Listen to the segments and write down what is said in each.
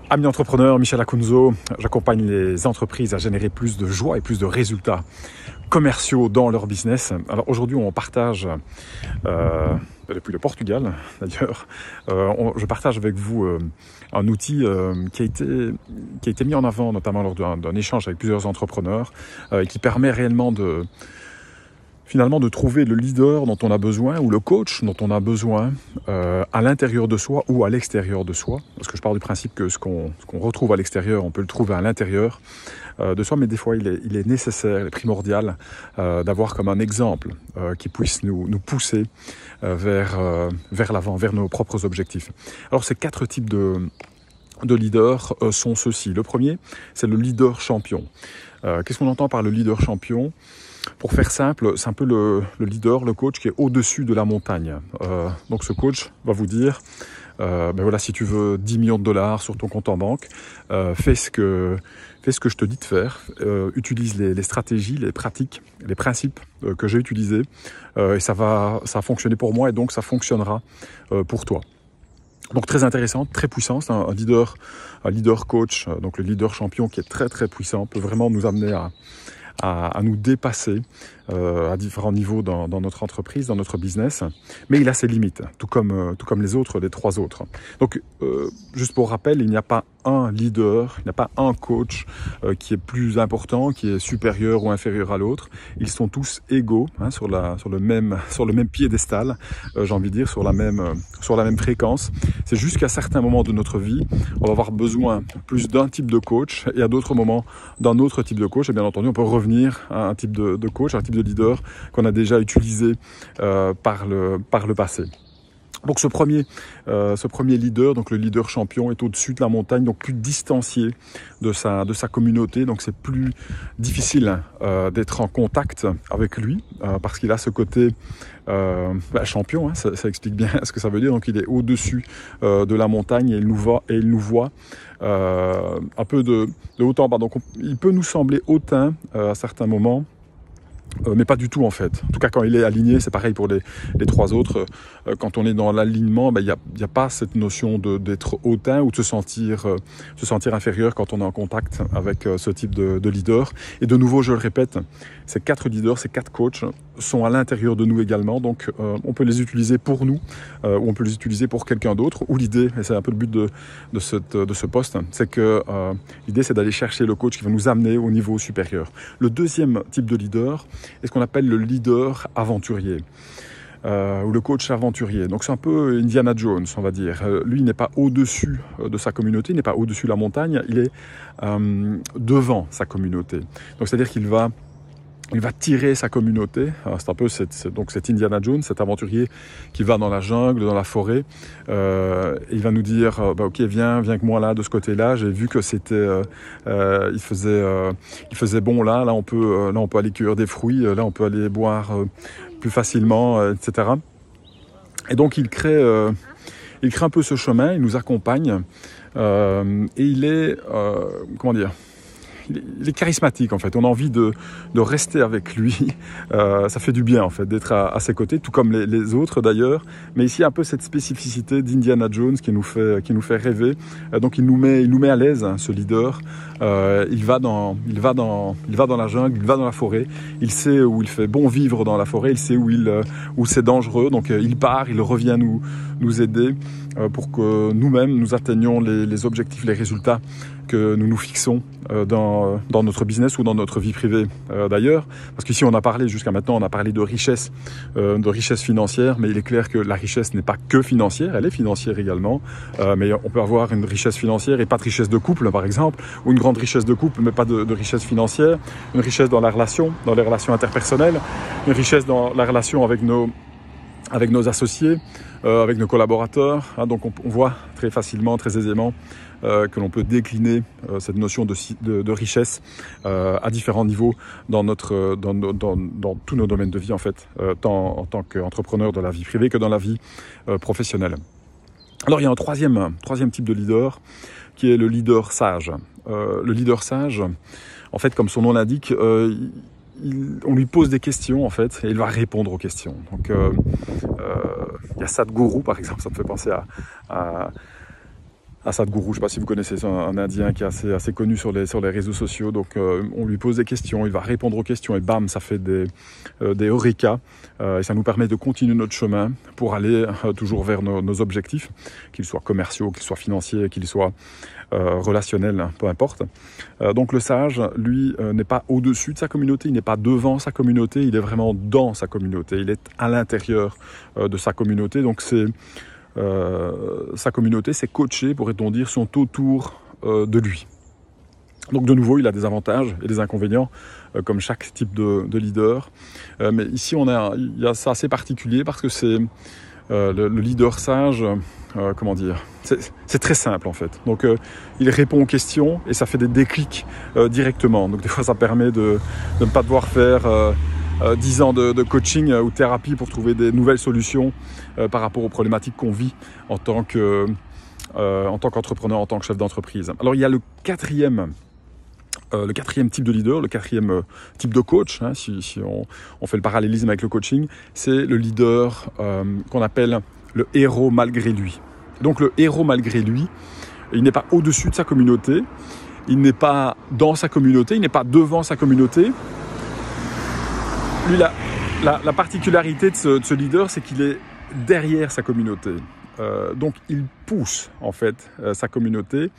Ami entrepreneur, Michel Acunzo, j'accompagne les entreprises à générer plus de joie et plus de résultats commerciaux dans leur business. Alors aujourd'hui, on partage, depuis le Portugal d'ailleurs, je partage avec vous un outil qui a été mis en avant notamment lors d'un échange avec plusieurs entrepreneurs et qui permet réellement de trouver le leader dont on a besoin ou le coach dont on a besoin à l'intérieur de soi ou à l'extérieur de soi. Parce que je pars du principe que ce qu'on retrouve à l'extérieur, on peut le trouver à l'intérieur de soi, mais des fois il est nécessaire, il est primordial d'avoir comme un exemple qui puisse nous pousser vers l'avant, vers nos propres objectifs. Alors ces 4 types de leaders sont ceux-ci. Le premier, c'est le leader champion. Qu'est-ce qu'on entend par le leader champion ? Pour faire simple, c'est un peu le leader, le coach qui est au-dessus de la montagne. Donc ce coach va vous dire, voilà, si tu veux 10 millions de dollars sur ton compte en banque, fais ce que je te dis de faire, utilise les stratégies, les pratiques, les principes que j'ai utilisés, et ça va fonctionner pour moi et donc ça fonctionnera pour toi. Donc très intéressant, très puissant, c'est un leader coach, donc le leader champion qui est très très puissant, peut vraiment nous amener à nous dépasser à différents niveaux dans notre entreprise, dans notre business, mais il a ses limites, tout comme les autres, les 3 autres. Donc, juste pour rappel, il n'y a pas un leader, il n'y a pas un coach qui est plus important, qui est supérieur ou inférieur à l'autre. Ils sont tous égaux, sur le même piédestal, j'ai envie de dire, sur la même fréquence. C'est juste qu'à certains moments de notre vie, on va avoir besoin plus d'un type de coach et à d'autres moments d'un autre type de coach. Et bien entendu, on peut revenir à un type de coach, un type de leader qu'on a déjà utilisé par le passé. Donc ce premier leader, donc le leader champion, est au-dessus de la montagne, donc plus distancié de sa communauté. Donc c'est plus difficile d'être en contact avec lui parce qu'il a ce côté champion. Ça explique bien ce que ça veut dire. Donc il est au-dessus de la montagne et il nous voit un peu de haut en bas. Donc il peut nous sembler hautain à certains moments. Mais pas du tout en fait. En tout cas, quand il est aligné, c'est pareil pour les 3 autres. Quand on est dans l'alignement, il y a pas cette notion d'être hautain ou de se sentir inférieur quand on est en contact avec ce type de leader. Et de nouveau, je le répète, ces 4 leaders, ces 4 coachs sont à l'intérieur de nous également. Donc, on peut les utiliser pour nous ou on peut les utiliser pour quelqu'un d'autre. Ou l'idée, et c'est un peu le but de ce poste, c'est que l'idée, c'est d'aller chercher le coach qui va nous amener au niveau supérieur. Le deuxième type de leader est ce qu'on appelle le leader aventurier. Ou le coach aventurier. Donc c'est un peu Indiana Jones, on va dire. Lui, il n'est pas au-dessus de sa communauté, il n'est pas au-dessus de la montagne, il est devant sa communauté. Donc c'est-à-dire qu'il va tirer sa communauté. C'est un peu cet Indiana Jones, cet aventurier qui va dans la jungle, dans la forêt. Il va nous dire ok, viens avec moi là de ce côté-là. J'ai vu que il faisait bon là on peut aller cueillir des fruits, là on peut aller boire plus facilement, etc. Et donc il crée un peu ce chemin, il nous accompagne et il est il est charismatique en fait, on a envie de rester avec lui, ça fait du bien en fait d'être à ses côtés, tout comme les autres d'ailleurs, mais ici un peu cette spécificité d'Indiana Jones qui nous fait rêver, donc il nous met à l'aise ce leader, il va dans la jungle, il va dans la forêt, il sait où il fait bon vivre dans la forêt, il sait où c'est dangereux, donc il part, il revient nous aider pour que nous-mêmes nous atteignions les objectifs, les résultats que nous nous fixons dans notre business ou dans notre vie privée d'ailleurs. Parce qu'ici, jusqu'à maintenant, on a parlé de richesse financière, mais il est clair que la richesse n'est pas que financière, elle est financière également, mais on peut avoir une richesse financière et pas de richesse de couple, par exemple, ou une grande richesse de couple, mais pas de richesse financière, une richesse dans la relation, dans les relations interpersonnelles, une richesse dans la relation avec nos associés, avec nos collaborateurs. Donc on voit très facilement, très aisément que l'on peut décliner cette notion de richesse à différents niveaux dans tous nos domaines de vie en fait, tant en tant qu'entrepreneur dans la vie privée que dans la vie professionnelle. Alors il y a un troisième type de leader qui est le leader sage. Le leader sage, en fait, comme son nom l'indique, on lui pose des questions en fait et il va répondre aux questions. Donc il y a Sadhguru par exemple, ça me fait penser à Sadhguru, je ne sais pas si vous connaissez, c'est un Indien qui est assez connu sur les réseaux sociaux. Donc on lui pose des questions, il va répondre aux questions et bam, ça fait des eureka. Et ça nous permet de continuer notre chemin pour aller toujours vers nos objectifs, qu'ils soient commerciaux, qu'ils soient financiers, qu'ils soient relationnels, peu importe. Donc le sage, lui, n'est pas au-dessus de sa communauté, il n'est pas devant sa communauté, il est vraiment dans sa communauté, il est à l'intérieur de sa communauté. Donc sa communauté, ses coachés, pourrait-on dire, sont autour de lui. Donc de nouveau, il a des avantages et des inconvénients, comme chaque type de leader. Mais ici, il y a ça assez particulier parce que c'est le leader sage, comment dire, c'est très simple en fait. Donc il répond aux questions et ça fait des déclics directement. Donc des fois, ça permet de ne pas devoir faire 10 ans de coaching ou de thérapie pour trouver des nouvelles solutions par rapport aux problématiques qu'on vit en tant qu'entrepreneur, en tant que chef d'entreprise. Alors il y a le quatrième type de leader, le quatrième type de coach, hein, si on fait le parallélisme avec le coaching, c'est le leader qu'on appelle le héros malgré lui. Donc le héros malgré lui, il n'est pas au-dessus de sa communauté, il n'est pas dans sa communauté, il n'est pas devant sa communauté. Lui, la particularité de ce leader, c'est qu'il est derrière sa communauté. Donc, il pousse, en fait, sa communauté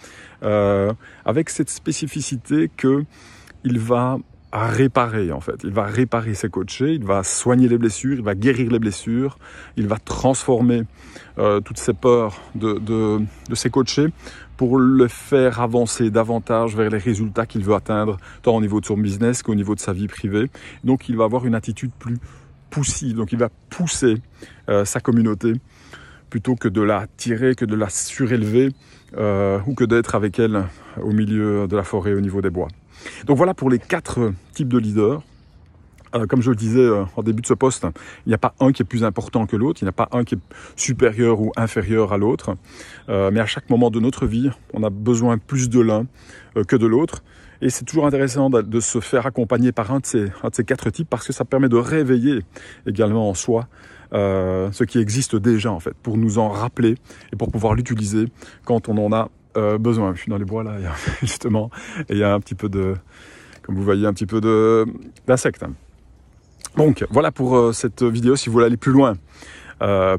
avec cette spécificité qu'il va réparer, en fait. Il va réparer ses coachés, il va soigner les blessures, il va guérir les blessures, il va transformer toutes ces peurs de ses coachés pour le faire avancer davantage vers les résultats qu'il veut atteindre, tant au niveau de son business qu'au niveau de sa vie privée. Donc, il va avoir une attitude plus poussive. Donc, il va pousser sa communauté plutôt que de la tirer, que de la surélever ou que d'être avec elle au milieu de la forêt, au niveau des bois. Donc, voilà pour les 4 types de leaders. Comme je le disais en début de ce post, il n'y a pas un qui est plus important que l'autre, il n'y a pas un qui est supérieur ou inférieur à l'autre, mais à chaque moment de notre vie, on a besoin plus de l'un que de l'autre. Et c'est toujours intéressant de se faire accompagner par un de ces 4 types parce que ça permet de réveiller également en soi ce qui existe déjà en fait, pour nous en rappeler et pour pouvoir l'utiliser quand on en a besoin. Je suis dans les bois là, justement, et il y a un petit peu comme vous voyez, un petit peu d'insectes. Donc voilà pour cette vidéo. Si vous voulez aller plus loin,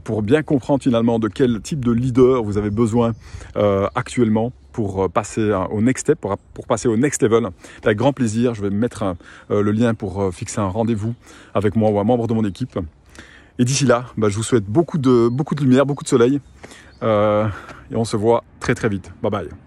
pour bien comprendre finalement de quel type de leader vous avez besoin actuellement pour passer au next step, pour passer au next level, avec grand plaisir, je vais mettre le lien pour fixer un rendez-vous avec moi ou un membre de mon équipe. Et d'ici là, je vous souhaite beaucoup de lumière, beaucoup de soleil, et on se voit très très vite. Bye bye.